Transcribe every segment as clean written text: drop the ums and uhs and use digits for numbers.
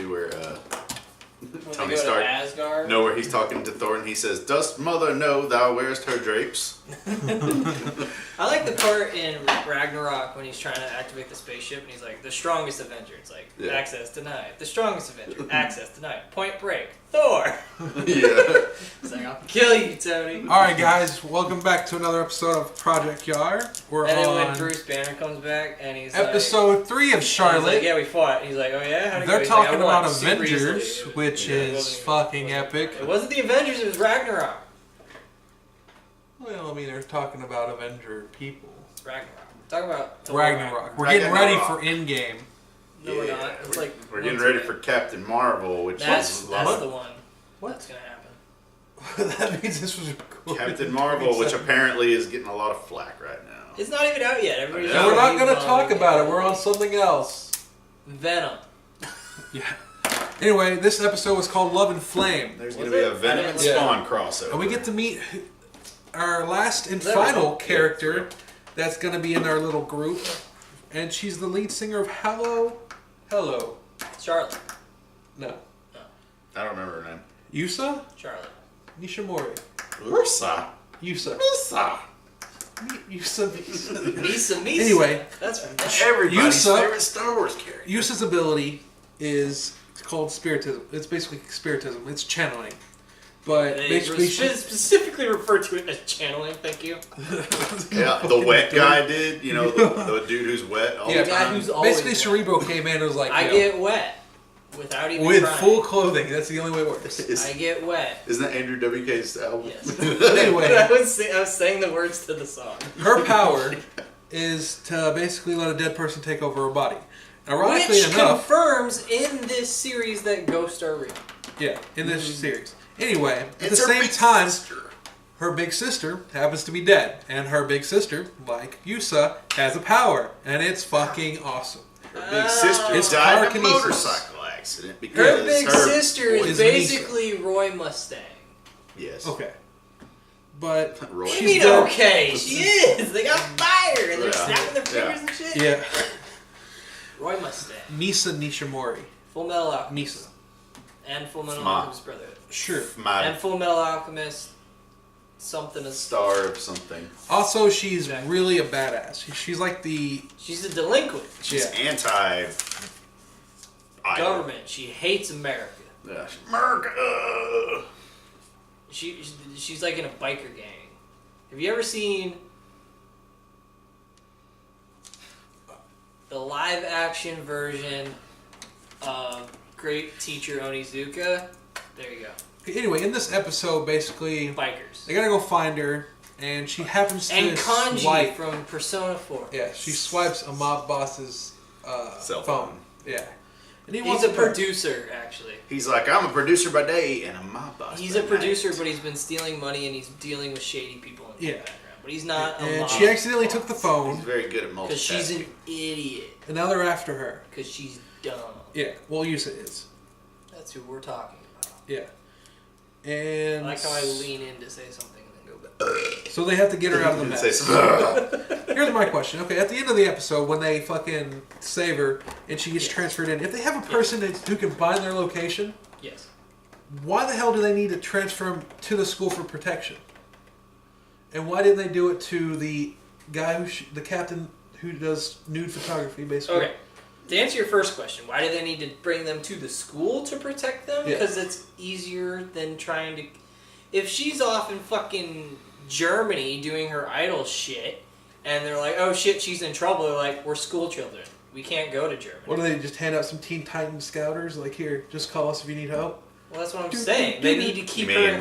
where Tony Stark. Asgard? No, where he's talking to Thor and he says, "Dost mother know thou wearest her drapes?" I like the part in Ragnarok when he's trying to activate the spaceship and he's like, the strongest Avenger. It's like, access denied. The strongest Avenger. Access denied. Point break. Thor! Yeah. It's like, I'll kill you, Tony. Alright guys, welcome back to another episode of Project YARE. We're and then on when Bruce Banner comes back and he's episode 3 of Charlotte. He's like, yeah, we fought. He's like, oh yeah? How'd it go? They're He's talking like, I won about super Avengers, easily. which is fucking epic. It wasn't the Avengers, it was Ragnarok. Well, I mean, they're talking about Avenger people. Ragnarok. Talk about Ragnarok. We're getting ready for Endgame. No, we're not. It's like we're getting ready for Captain Marvel, which that's is the one. What? That's gonna happen. That means this was recorded. Captain Marvel, which apparently is getting a lot of flack right now. It's not even out yet. Everybody's And we're not going to talk about it. We're on something else. Venom. Yeah. Anyway, this episode was called Love and Flame. There's going to be a Venom and Spawn crossover. And we get to meet our last and final character that's going to be in our little group. And she's the lead singer of Hello. Charlotte. No. I don't remember her name. Yusa? Charlotte. Nishamori. Ursa. Yusa. Ursa. Yusa. Misa. Anyway. That's from everybody's favorite Star Wars character. Yusa's ability is called spiritism. It's basically spiritism. It's channeling. But they basically specifically refer to it as channeling, thank you. Yeah, the wet guy did. You know, the dude who's wet all the time. Guy who's always basically, wet. Cerebro came in and was like, I get wet. Without even with trying. full clothing. That's the only way it works. I get wet. Isn't that Andrew WK's album? Yes. But anyway, I was saying the words to the song. her power is to basically let a dead person take over her body. Ironically Which enough, confirms in this series that ghosts are real. Yeah, in this series. Anyway, at the It's her same big time, sister. her big sister happens to be dead, and her big sister, like Yusa, has a power, and it's fucking awesome. Her big sister It's died in a pyrokinesis. motorcycle accident because Her big sister is is basically Roy Mustang. Yes. Okay. But Roy. What do she's you mean dead. okay? She is! They got fire and they're Yeah. snapping their fingers and shit. Yeah. Roy Mustang. Misa Nishimori. Full Metal Alchemist. Misa. And Full Metal Ma. Alchemist Brotherhood. Sure. My And Full Metal Alchemist something is... star of something. Also, she's really a badass. She's like the... She's a delinquent. She's anti Government. She hates America. Yeah. America. She's like in a biker gang. Have you ever seen the live action version of Great Teacher Onizuka? There you go. Anyway, in this episode, basically, Bikers. they gotta go find her, and she happens to And Kanji swipe. from Persona 4. Yeah, she swipes a mob boss's Cell phone. phone. Yeah. And He's a producer, actually. He's like, I'm a producer by day and I'm my boss. He's by a producer, night. but he's been stealing money and he's dealing with shady people in the Yeah. background. But he's not a And mob she accidentally took the He's phone, very good at multitasking. because she's an idiot. and now they're after her. Because she's dumb. Yeah, well, Yusa is. That's who we're talking about. Yeah. And I like how I lean in to say something and then go back. so they have to get her out of the Say mess. something. Here's my question. Okay, at the end of the episode, when they fucking save her and she gets transferred in, if they have a person who can find their location, Yes. why the hell do they need to transfer him to the school for protection? And why didn't they do it to the guy the captain who does nude photography, basically? Okay. To answer your first question, why do they need to bring them to the school to protect them? Yeah. Because it's easier than trying to... If she's off in fucking Germany doing her idol shit, and they're like, oh shit, she's in trouble, they're like, we're school children. We can't go to Germany. What do they just hand out some Teen Titans scouters? Like, here, just call us if you need help? Well, that's what I'm saying. They need to keep her in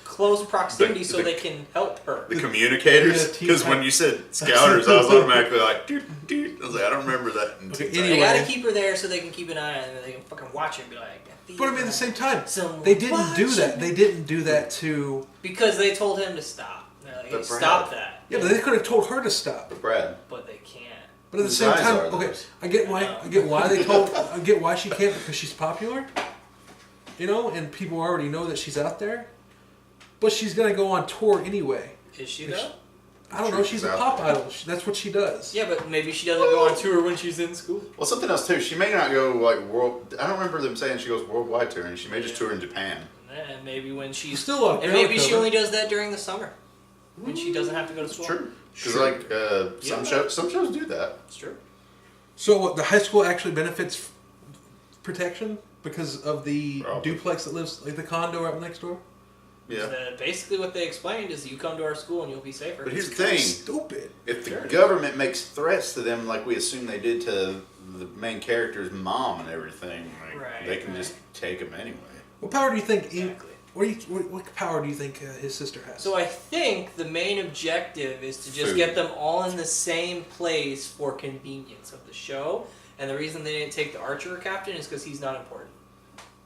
close proximity so they can help her. The communicators? Yeah, Because when you said scouters, I was automatically like, dude. I was like, I don't remember that. Okay, They anyway. gotta keep her there so they can keep an eye on her and they can fucking watch her and be like... But I mean, at the same time, Someone they didn't do watch that. me. They didn't do that to... Because they told him to stop. They're like, hey, But stop that. Yeah, but they could have told her to stop. But Brad. But they can't. But at the Whose same eyes time, are okay, those? I get why they told. I get why she can't, because she's popular. You know, and people already know that she's out there. But she's gonna go on tour anyway. Is she though? I don't know. She's a pop idol. That's what she does. Yeah, but maybe she doesn't go on tour when she's in school. Well, something else too. She may not go like world. I don't remember them saying she goes worldwide touring. She may just tour in Japan. And maybe when she's still on. And maybe she only does that during the summer when she doesn't have to go to school. It's true. Because like some shows do that. It's true. So what, the high school actually benefits protection because of the duplex that lives, like the condo right next door? Yeah. Basically what they explained is you come to our school and you'll be safer. But here's the thing. Stupid. If the government makes threats to them like we assume they did to the main character's mom and everything, like, they can just take them anyway. What power do you think... Exactly. What power do you think his sister has? So I think the main objective is to just get them all in the same place for convenience of the show. And the reason they didn't take the Archer captain is because he's not important.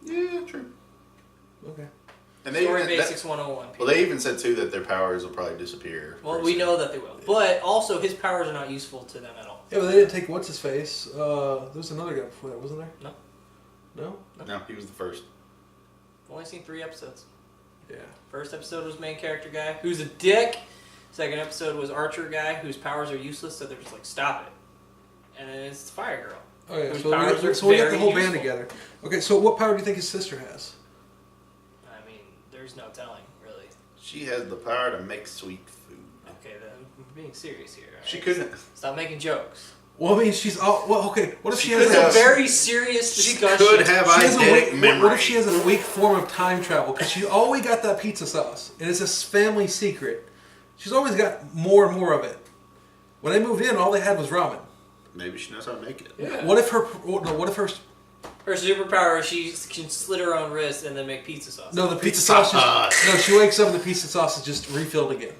Yeah, true. Okay. And Story Basics 101. Well, they even said too that their powers will probably disappear. Well, we know that they will. But also, his powers are not useful to them at all. Yeah, but they didn't take what's-his-face. There was another guy before that, wasn't there? No. No? No, he was the first. I've only seen 3 episodes. Yeah. First episode was main character guy, who's a dick. Second episode was Archer guy, whose powers are useless, so they're just like, stop it. And then it's Fire Girl. Oh, yeah. Whose So powers are we got the very whole band useful. together. Okay, so what power do you think his sister has? I mean, there's no telling, really. She has the power to make sweet food. Okay, then I'm being serious here. Right? She couldn't. Stop making jokes. Well, I mean, she's all... Well, okay, what if she has... It's a very serious discussion. She could have She has a eidetic weak, memory. what if she has a weak form of time travel? Because she always got that pizza sauce, and it's a family secret. She's always got more and more of it. When they moved in, all they had was ramen. Maybe she knows how to make it. Yeah. What if her? No, what if her? Her superpower is she can slit her own wrist and then make pizza sauce. No, the pizza sauce. No, she wakes up and the pizza sauce is just refilled again.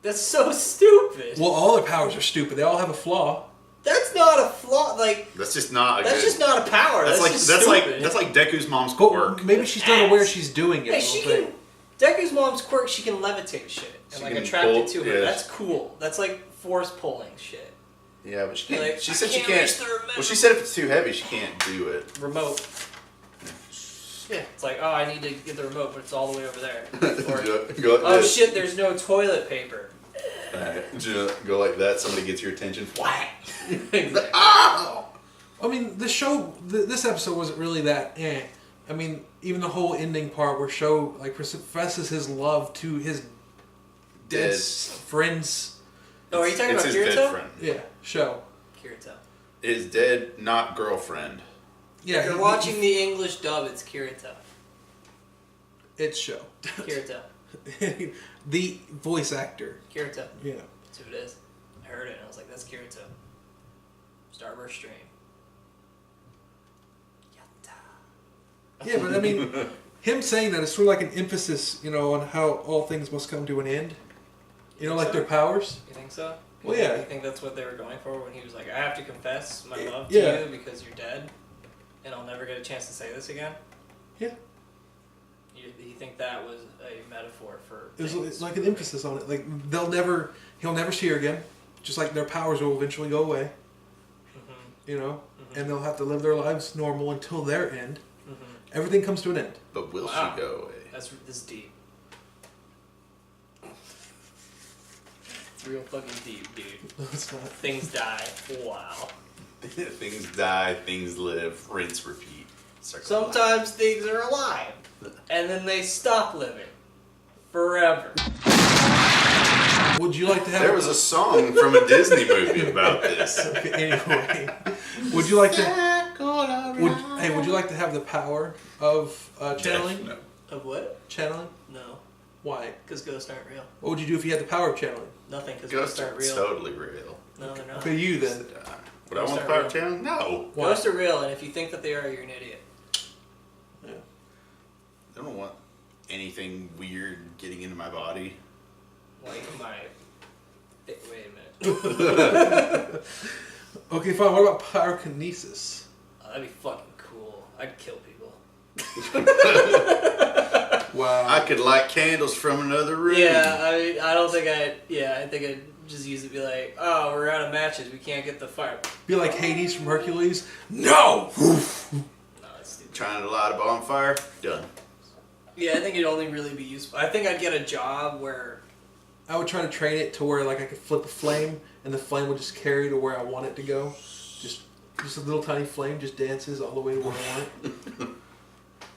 That's so stupid. Well, all their powers are stupid. They all have a flaw. That's not a flaw. Like That's just not. that's just not a power. That's like just that's stupid. like Deku's mom's But quirk. maybe she's not aware she's doing it. Hey, she can. Deku's mom's quirk. She can levitate shit and She like can attract pull- it to her. yeah. That's cool. That's like force pulling shit. Yeah, but she can't. Like, she I said she can't can't. reach the remote. Well, she said if it's too heavy, she can't do it. Remote. Yeah, it's like, oh, I need to get the remote, but it's all the way over there. Or, Go like oh this. shit, there's no toilet paper. Go like that. Somebody gets your attention. Whack. Exactly. Ow! I mean, the show. This episode wasn't really that. I mean, even the whole ending part where Sho like professes his love to his dead friends. Oh, are you talking It's about his dead Kirito? friend. Yeah, Sho. Kirito. His dead, not girlfriend. Yeah, If you're watching the English dub, it's Kirito. It's Sho. Kirito. The voice actor. Kirito. Yeah. That's who it is. I heard it and I was like, that's Kirito. Starburst stream. Yatta. Yeah, but I mean, him saying that is sort of like an emphasis, on how all things must come to an end. Like their powers. You think so? Well, yeah. You think that's what they were going for when he was like, I have to confess my love to Yeah. you because you're dead and I'll never get a chance to say this again? Yeah. You think that was a metaphor for It's things? like an emphasis on it. Like he'll never see her again. Just like their powers will eventually go away. Mm-hmm. And they'll have to live their lives normal until their end. Mm-hmm. Everything comes to an end. But will Wow. she go away? This is deep. It's real fucking deep, dude. No, it's not. Things die. Wow. Things die, things live, rinse, repeat. Circle Sometimes things are alive, and then they stop living. Forever. Would you like to have? There was a song from a Disney movie about this. Okay, anyway, would you like to? Would you like to have the power of channeling? No. Of what? Channeling? No. Why? Because ghosts aren't real. What would you do if you had the power of channeling? Nothing, because Ghosts ghosts are aren't real. totally real. No, they're not. Okay, you then. Would I want the power of channeling? No. Why? Ghosts are real, and if you think that they are, you're an idiot. Yeah. I don't want anything weird getting into my body. Like my... Wait a minute. Okay, fine. What about pyrokinesis? Oh, that'd be fucking cool. I'd kill people. Wow. I could light candles from another room. Yeah, I don't think I'd... Yeah, I think I'd just use it to be like, oh, we're out of matches. We can't get the fire. Be like Hades from Hercules. No. No, that's stupid. Trying to light a bonfire. Done. Yeah, I think it'd only really be useful. I think I'd get a job where I would try to train it to where like I could flip a flame and the flame would just carry to where I want it to go. Just a little tiny flame just dances all the way to where I want it.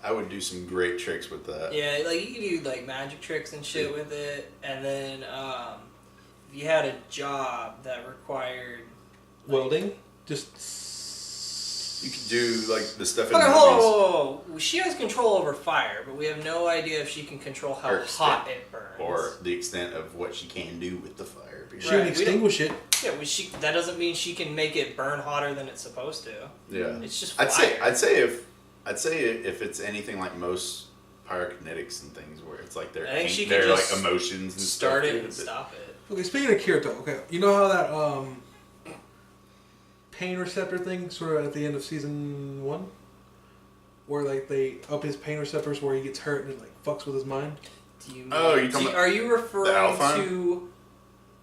I would do some great tricks with that. Yeah, like you could do like magic tricks and shit with it, and then if you had a job that required welding, just you could do like the stuff in okay, movies. hold. She has control over fire, but we have no idea if she can control how hot it burns or the extent of what she can do with the fire. She can extinguish it. Yeah, that doesn't mean she can make it burn hotter than it's supposed to. Yeah, it's just fire. I'd say if it's anything like most pyrotechnics and things where it's like they're like emotions and start stuff it and stop it. Okay, speaking of Kirito, okay, you know how that pain receptor thing sort of at the end of season 1, where like they up his pain receptors where he gets hurt and it like fucks with his mind. Are you referring to?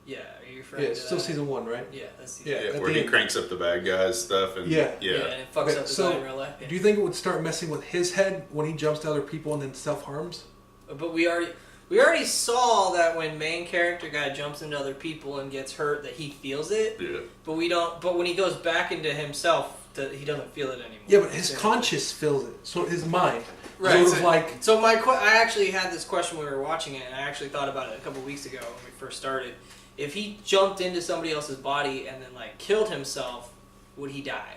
Yeah, are you referring to it's still season 1, right? Yeah, that's season 1. Where he cranks up the bad guys stuff and and it fucks up the guy in real life. Yeah. Do you think it would start messing with his head when he jumps to other people and then self harms? But we already saw that when main character guy jumps into other people and gets hurt, that he feels it. Yeah. But we don't. But when he goes back into himself, he doesn't feel it anymore. Yeah, but his conscious feels it. So his mind. Right. Sort of like. So I actually had this question when we were watching it, and I actually thought about it a couple weeks ago when we first started. If he jumped into somebody else's body and then like killed himself, would he die?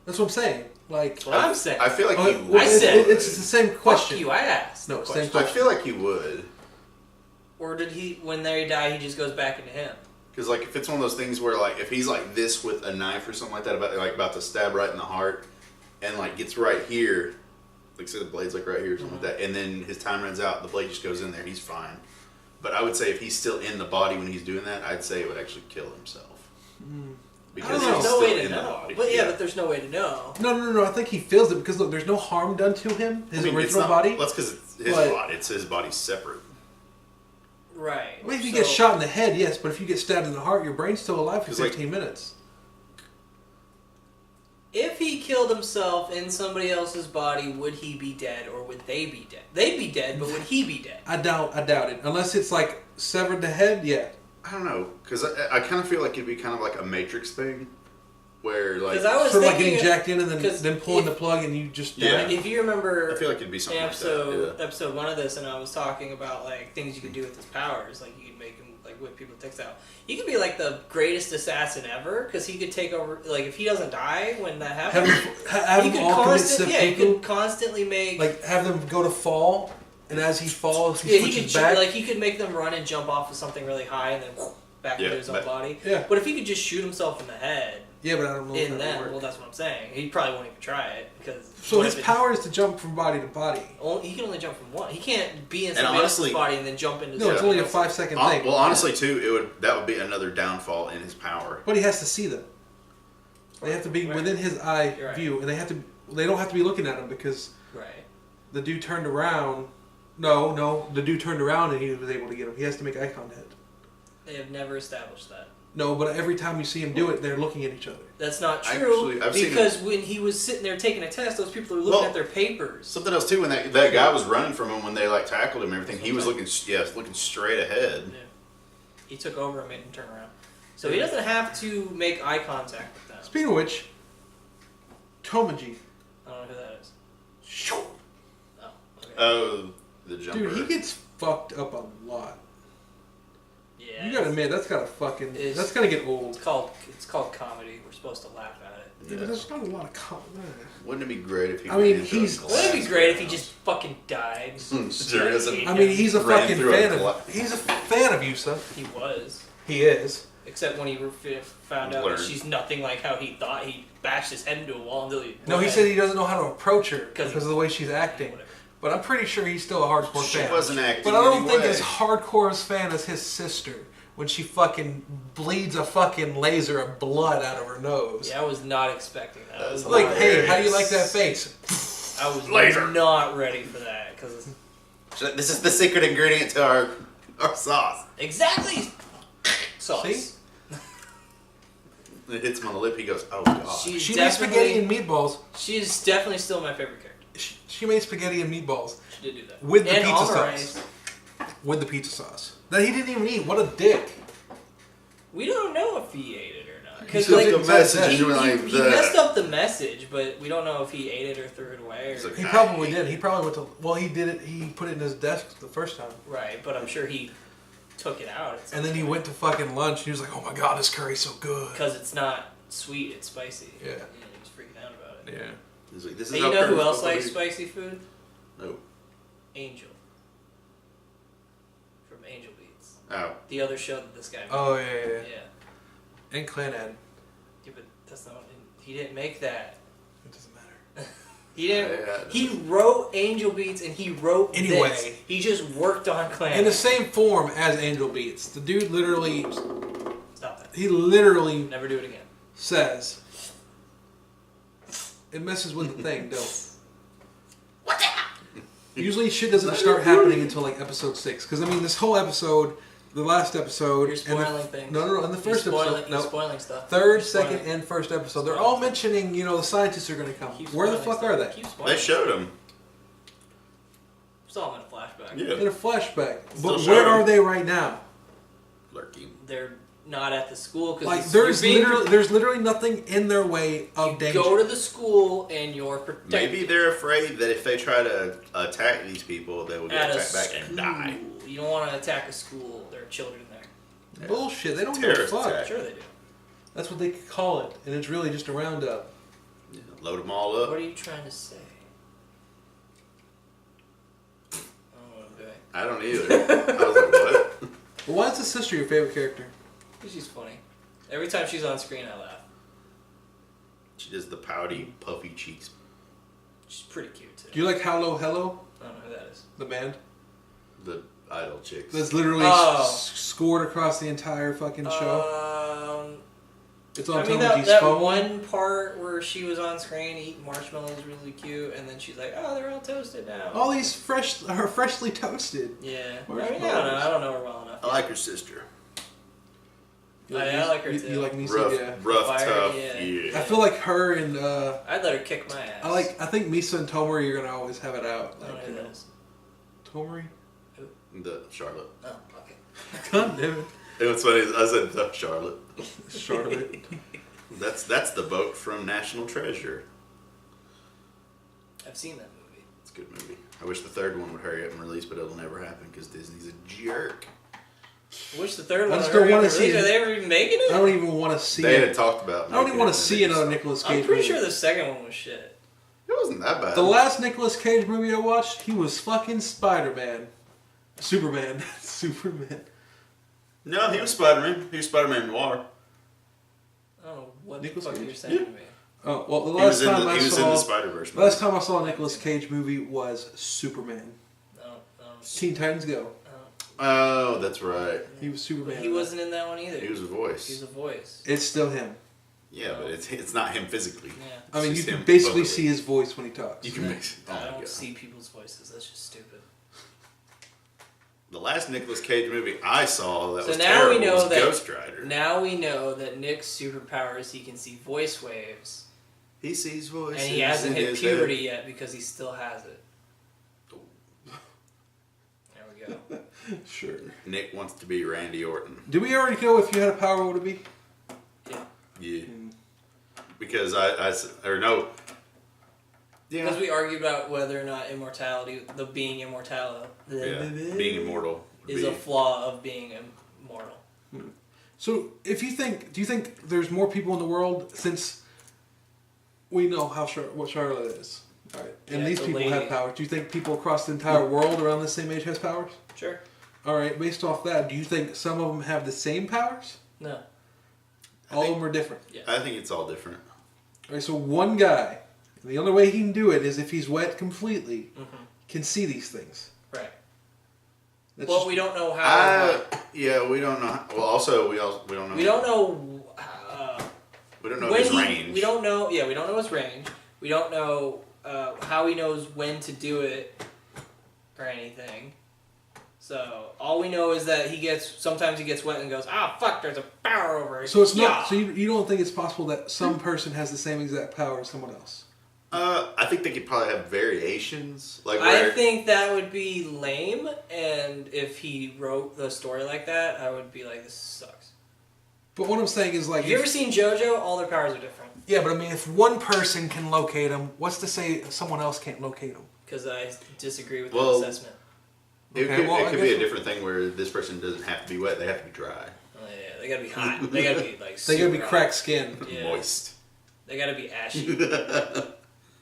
That's what I'm saying. Like that's what I'm saying. I feel like he would. I said it's the same question. Fuck you, I asked. No, same question. I feel like he would. Or did he, when they die, he just goes back into him? Because like if it's one of those things where like if he's like this with a knife or something like that, about to stab right in the heart, and like gets right here, like say the blade's like right here or something like that, and then his time runs out, the blade just goes in there, he's fine. But I would say if he's still in the body when he's doing that, I'd say it would actually kill himself. Because there's he's no still way to in the know. body. But there's no way to know. No. I think he feels it because look, there's no harm done to him. His original body. That's because it's his body. It's his body separate. Right. Well, if you get shot in the head, yes, but if you get stabbed in the heart, your brain's still alive for 15 minutes. If he killed himself in somebody else's body, would he be dead or would they be dead? They'd be dead, but would he be dead? I doubt it. Unless it's like severed the head, yeah. I don't know, because I kind of feel like it'd be kind of like a Matrix thing, where like I was sort of like getting jacked in and then pulling the plug and you just die. If you remember, I feel like it'd be something episode 1 of this, and I was talking about like things you could do with his powers, like you could make him like whip people's dicks out. He could be like the greatest assassin ever because he could take over. Like if he doesn't die when that happens, he could constantly make have them go to fall. And as he falls, he switches back. He could make them run and jump off of something really high and then back into his own body. Yeah. But if he could just shoot himself in the head. Yeah, but I don't know if that would work. Well, that's what I'm saying. He probably won't even try it because. So his power is to jump from body to body. He can only jump from one. He can't be in somebody else's body and then jump into. No, it's only a 5-second thing. Well, honestly, too, that would be another downfall in his power. But he has to see them. They have to be within his eye view, and they don't have to be looking at him because the dude turned around. No, the dude turned around and he was able to get him. He has to make eye contact. They have never established that. No, but every time you see him do it, they're looking at each other. That's not true. Because when he was sitting there taking a test, those people are looking at their papers. Something else too. When that guy was running from him, when they like tackled him and everything, he was looking straight ahead. Yeah. He took over and made him turn around. So he doesn't have to make eye contact with them. Speaking of which, Tomaji. I don't know who that is. Oh, okay. Oh, the jumper. Dude, he gets fucked up a lot. Yeah. You gotta admit, that's gonna get old. It's called comedy. We're supposed to laugh at it. Yeah, but there's not a lot of comedy. Wouldn't it be great if he? Wouldn't it be great if he just fucking died? He's a fucking fan of. He's a fan of Yusa. He was. He is. Except when he found out that she's nothing like how he thought, he bashed his head into a wall until he. No, he said he doesn't know how to approach her because of the way she's acting. Whatever. But I'm pretty sure he's still a hardcore fan. She wasn't acting. But I don't think as hardcore as fan as his sister when she fucking bleeds a fucking laser of blood out of her nose. Yeah, I was not expecting that. That was like, hey, how do you like that face? I was not ready for that because this is the secret ingredient to our sauce. Exactly. Sauce. See? It hits him on the lip. He goes, "Oh God." She made spaghetti and meatballs. She's definitely still my favorite character. She made spaghetti and meatballs. She did do that with the pizza sauce. With the pizza sauce. That he didn't even eat. What a dick. We don't know if he ate it or not. Because like the message, he messed up the message, but we don't know if he ate it or threw it away. Or he probably did. He probably went to. Well, he did it. He put it in his desk the first time. Right, but I'm sure he took it out. And then he went to fucking lunch. And he was like, "Oh my god, this curry's so good." Because it's not sweet; it's spicy. Yeah. And he was freaking out about it. Yeah. He's like, "This is." Hey, you know who else likes spicy food? No. Angel. From Angel Beats. Oh. The other show that this guy made. Oh yeah. Yeah. And Clanad. Yeah, but that's not. He didn't make that. It doesn't matter. He didn't. He wrote Angel Beats and he wrote anyway. this. He just worked on Clan. In the same form as Angel Beats. The dude literally. Stop that. He literally. Never do it again. Says. It messes with the thing, don't. What the hell? Usually shit doesn't start happening until like episode 6. Because I mean, this whole episode. The last episode. You're spoiling things. No. In the first episode. You're spoiling stuff. Third, second, and first episode. They're all mentioning, the scientists are going to come. Where the fuck are they? They showed them. Saw them in a flashback. Yeah. In a flashback. But where are they right now? Lurking. They're not at the school because like there's literally nothing in their way of danger. Go to the school and you're protected. Maybe they're afraid that if they try to attack these people, they will get attacked back and die. You don't want to attack a school. There are children there. Yeah. Bullshit. They don't give a fuck. Attack. Sure they do. That's what they call it, and it's really just a roundup. Yeah, load them all up. What are you trying to say? I don't either. I was like, what? Well, why is the sister your favorite character? She's funny. Every time she's on screen, I laugh. She does the pouty, puffy cheeks. She's pretty cute, too. Do you like Hello Hello? I don't know who that is. The band? The idol chicks. That's literally scored across the entire fucking show. It's on that one part where she was on screen eating marshmallows really cute, and then she's like, "Oh, they're all toasted now." All these freshly toasted. Yeah. I don't know her well enough. I like her sister. I like her too. You like Misa? Rough, tough. Yeah. I feel like her and. I'd let her kick my ass. I think Misa and Tomori are gonna always have it out. Like, I don't know. Tomori. The Charlotte. Oh, okay. God damn it. It was funny. I said the Charlotte. Charlotte. That's the boat from National Treasure. I've seen that movie. It's a good movie. I wish the third one would hurry up and release, but it'll never happen because Disney's a jerk. I wish the third one. I just don't want to see it. Are they ever even making it? I don't even want to see They it. had talked about. I don't even want to see another Nicolas Cage. I'm pretty movie. sure the second one was shit. It wasn't that bad. The last Nicolas Cage movie I watched, he was fucking Spider-Man. Superman. Superman. No, he was Spider-Man. He was Spider-Man Noir. I don't know what Nicolas the fuck Cage? you're saying to me. Oh, well, the last time I he was saw... in the Spider-Verse movie. Last time I saw a Nicolas Cage movie was Superman. No. Teen Titans Go. Oh, that's right. He was Superman. He wasn't in that one either. He was a voice. He's a voice. It's still him. Yeah, but it's not him physically. Yeah. I mean, you can basically see his voice when he talks. You can make. I don't see people's voices. That's just stupid. The last Nicolas Cage movie I saw that was now terrible we know was that Ghost Rider. Now we know that Nick's superpowers, he can see voice waves. He sees voices. And he hasn't hit his puberty head. yet because he still has it. There we go. Sure. Nick wants to be Randy Orton. Did we already know if you had a power, what would it be? Yeah. Yeah. Because or no. Yeah. Because we argued about whether or not immortality, being immortal, being immortal is a flaw of being immortal. So, do you think there's more people in the world since we know what Charlotte is? All right. And these people have powers. Do you think people across the entire world around the same age has powers? Sure. All right. Based off that, do you think some of them have the same powers? No. All of them are different. Yeah. I think it's all different. All right. So one guy, and the only way he can do it is if he's wet completely, can see these things. Right. That's we don't know how. Yeah, we don't know. Well, also we don't know. We don't know. We don't know his range. We don't know. Yeah, we don't know his range. We don't know how he knows when to do it or anything. So all we know is that sometimes he gets wet and goes, fuck, there's a power over here. So it's not. So you don't think it's possible that some person has the same exact power as someone else? I think they could probably have variations. Like I think that would be lame, and if he wrote the story like that, I would be like, this sucks. But what I'm saying is like... Have you ever seen JoJo? All their powers are different. Yeah, but I mean, if one person can locate them, what's to say someone else can't locate them? Because I disagree with that assessment. It could be a different thing where this person doesn't have to be wet; they have to be dry. Oh, yeah, they gotta be hot. They gotta be like. They gotta be cracked skin, moist. They gotta be ashy.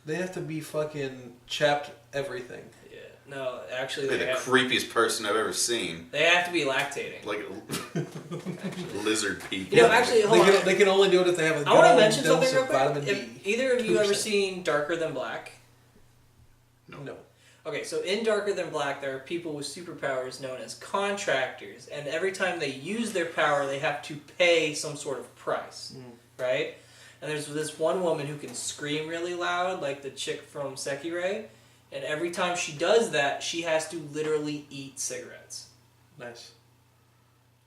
They have to be fucking chapped everything. Yeah, no, actually, they're the creepiest person I've ever seen. They have to be lactating, like lizard people. You know, actually, they can only do it if they have a. I want to mention something real quick. Have either of you ever seen Darker Than Black? No. Okay, so in Darker Than Black, there are people with superpowers known as contractors, and every time they use their power, they have to pay some sort of price, right? And there's this one woman who can scream really loud, like the chick from Sekirei, and every time she does that, she has to literally eat cigarettes. Nice.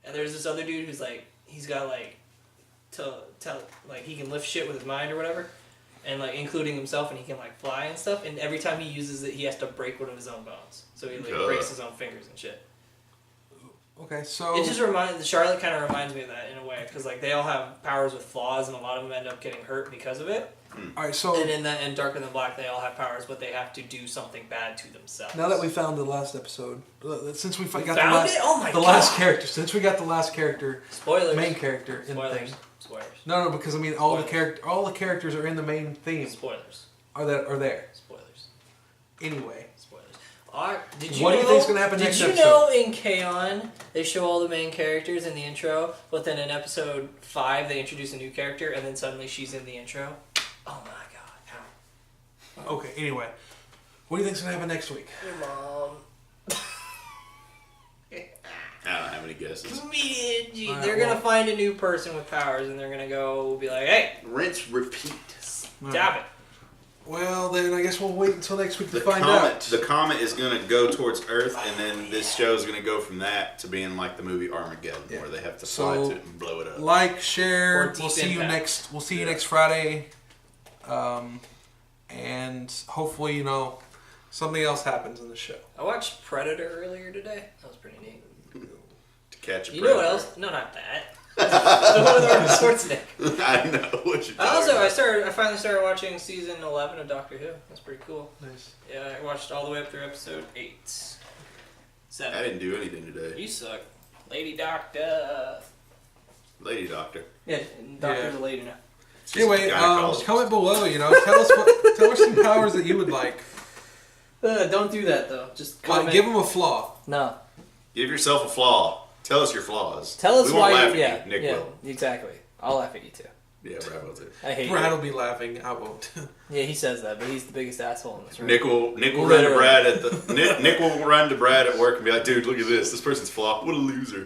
And there's this other dude who's like, he's got like, he can lift shit with his mind or whatever. And like including himself, and he can like fly and stuff. And every time he uses it, he has to break one of his own bones. So he like breaks his own fingers and shit. Okay, so it just Charlotte kind of reminds me of that in a way, because like they all have powers with flaws, and a lot of them end up getting hurt because of it. All right, so and in Darker Than Black, they all have powers, but they have to do something bad to themselves. Now that we found the last episode, since we got the last character, since we got the last character, spoilers, main character in the thing. Spoilers. No, because I mean all the characters are in the main theme. Spoilers. Are there? Spoilers. Anyway. Spoilers. What do you think's gonna happen next episode? Did you know in K-On! They show all the main characters in the intro, but then in episode 5 they introduce a new character, and then suddenly she's in the intro? Oh my god. How? Okay, anyway. What do you think's gonna happen next week? Your mom. I don't have any guesses. They're gonna find a new person with powers, and they're gonna be like, hey! Rinse, repeat. Stop it. Well, then I guess we'll wait until next week to find out. The comet is going to go towards Earth, and then this show is going to go from that to being like the movie Armageddon, where they have to fly to it and blow it up. Like, share. We'll see you next. We'll see you next Friday, and hopefully, something else happens in the show. I watched Predator earlier today. That was pretty neat. To catch a predator. You know what else? No, not that. The one with Arnold Schwarzenegger. I know what you're talking about. I finally started watching season 11 of Doctor Who. That's pretty cool. Nice. Yeah, I watched all the way up through episode 8. 7. I didn't do anything today. You suck. Lady Doctor. Lady Doctor. Yeah, Doctor's a lady now. Anyway, comment below, tell us some powers that you would like. Don't do that, though. Just comment. Give them a flaw. No. Give yourself a flaw. Tell us your flaws. Tell us we won't why laugh you... at you. Nick will. Exactly. I'll laugh at you, too. Yeah, Brad will, too. I hate Brad will be laughing. I won't. Yeah, he says that, but he's the biggest asshole in this room. Nick will run to Brad Nick will run to Brad at work and be like, dude, look at this. This person's flop. What a loser.